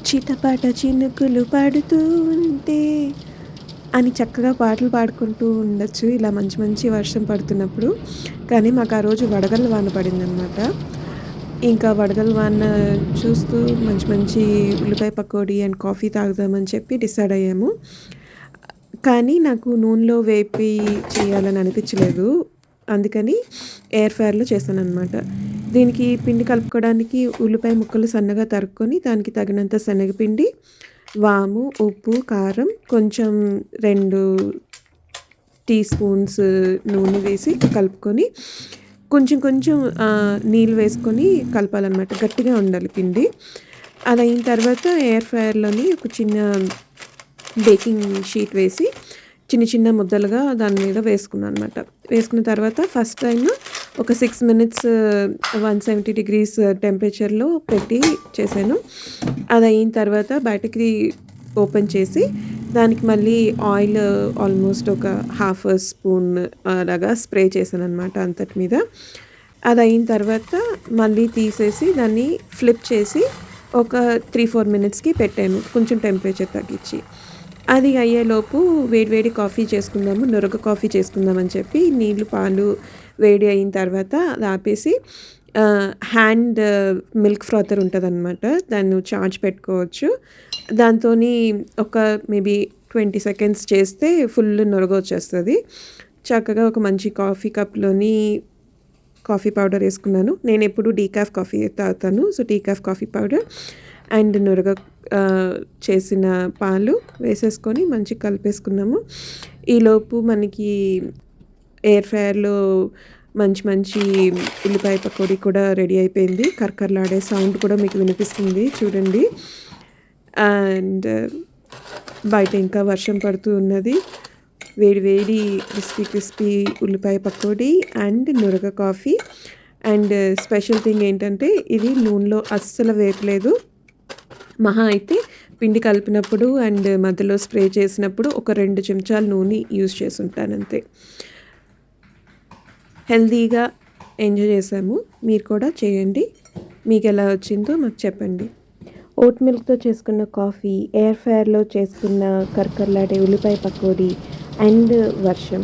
చిటపట చినుకులు పడుతూ ఉంటే అని చక్కగా పాటలు పాడుకుంటూ ఉండొచ్చు. ఇలా మంచి మంచి వర్షం పడుతున్నప్పుడు. కానీ మాకు ఆ రోజు వడగళ్ళ వాన పడిందనమాట. ఇంకా వడగళ్ళ వాన చూస్తూ మంచి మంచి ఉల్లిపాయ పకోడీ అండ్ కాఫీ తాగుదామని చెప్పి డిసైడ్ అయ్యాము. కానీ నాకు నూనెలో వేపి చేయాలని అనిపించలేదు. అందుకని ఎయిర్ ఫ్రైయర్‌లో చేశాననమాట. దీనికి పిండి కలుపుకోవడానికి ఉల్లిపాయ ముక్కలు సన్నగా తరుక్కొని, దానికి తగినంత శనగపిండి, వాము, ఉప్పు, కారం, కొంచెం 2 టీ స్పూన్స్ నూనె వేసి కలుపుకొని, కొంచెం కొంచెం నీళ్ళు వేసుకొని కలపాలనమాట. గట్టిగా ఉండాలి పిండి. అదయిన తర్వాత ఎయిర్ ఫ్రైయర్‌లోని ఒక చిన్న బేకింగ్ షీట్ వేసి చిన్న చిన్న ముద్దలుగా దాని మీద వేసుకున్నాను అనమాట. వేసుకున్న తర్వాత ఫస్ట్ టైమ్ ఒక 6 మినిట్స్ 170 డిగ్రీస్ టెంపరేచర్‌లో పెట్టి చేశాను. అదయిన తర్వాత బయటకి ఓపెన్ చేసి దానికి మళ్ళీ ఆయిల్ ఆల్మోస్ట్ ఒక హాఫ్ స్పూన్ అలాగా స్ప్రే చేశాననమాట అంతటి మీద. అదయిన తర్వాత మళ్ళీ తీసేసి దాన్ని ఫ్లిప్ చేసి ఒక 3, 4 మినిట్స్‌కి పెట్టాను. కొంచెం టెంపరేచర్ తగ్గించి. అది అయ్యేలోపు వేడి వేడి కాఫీ చేసుకుందాము, నురగ కాఫీ చేసుకుందామని చెప్పి నీళ్ళు, పాలు వేడి అయిన తర్వాత అది ఆపేసి హ్యాండ్ మిల్క్ ఫ్రాతర్ ఉంటదనమాట. దాన్ని చార్జ్ పెట్టుకోవచ్చు. దాంతోని ఒక మేబీ 20 సెకండ్స్ చేస్తే ఫుల్ నురగొచ్చేస్తది. చక్కగా ఒక మంచి కాఫీ కప్‌లోని కాఫీ పౌడర్ ఏసుకున్నాను. నేనెప్పుడు డీకాఫ్ కాఫీ తాగుతాను. సో, డీకాఫ్ కాఫీ పౌడర్ అండ్ నురగ చేసిన పాలు వేసేసుకొని మంచిగా కలిపేసుకున్నాము. ఈలోపు మనకి ఎయిర్ ఫ్రైయర్‌లో మంచి మంచి ఉల్లిపాయ పకోడీ కూడా రెడీ అయిపోయింది. కరకరలాడే సౌండ్ కూడా మీకు వినిపిస్తుంది చూడండి. అండ్ బయట ఇంకా వర్షం పడుతూ ఉన్నది. వేడి వేడి క్రిస్పీ క్రిస్పీ ఉల్లిపాయ పకోడీ అండ్ నురగ కాఫీ. అండ్ స్పెషల్ థింగ్ ఏంటంటే ఇది నూనెలో అస్సలు వేపలేదు. మహా అయితే పిండి కలిపినప్పుడు అండ్ మధ్యలో స్ప్రే చేసినప్పుడు ఒక 2 చెంచాలు నూనె యూజ్ చేసుంటానంతే. హెల్తీగా ఎంజాయ్ చేసాము. మీరు కూడా చేయండి. మీకెలా వచ్చిందో మాకు చెప్పండి. ఓట్ మిల్క్‌తో చేసుకున్న కాఫీ, ఎయిర్ ఫ్రైయర్‌లో చేసుకున్న కరకరలాడే ఉల్లిపాయ పకోడీ అండ్ వర్షం.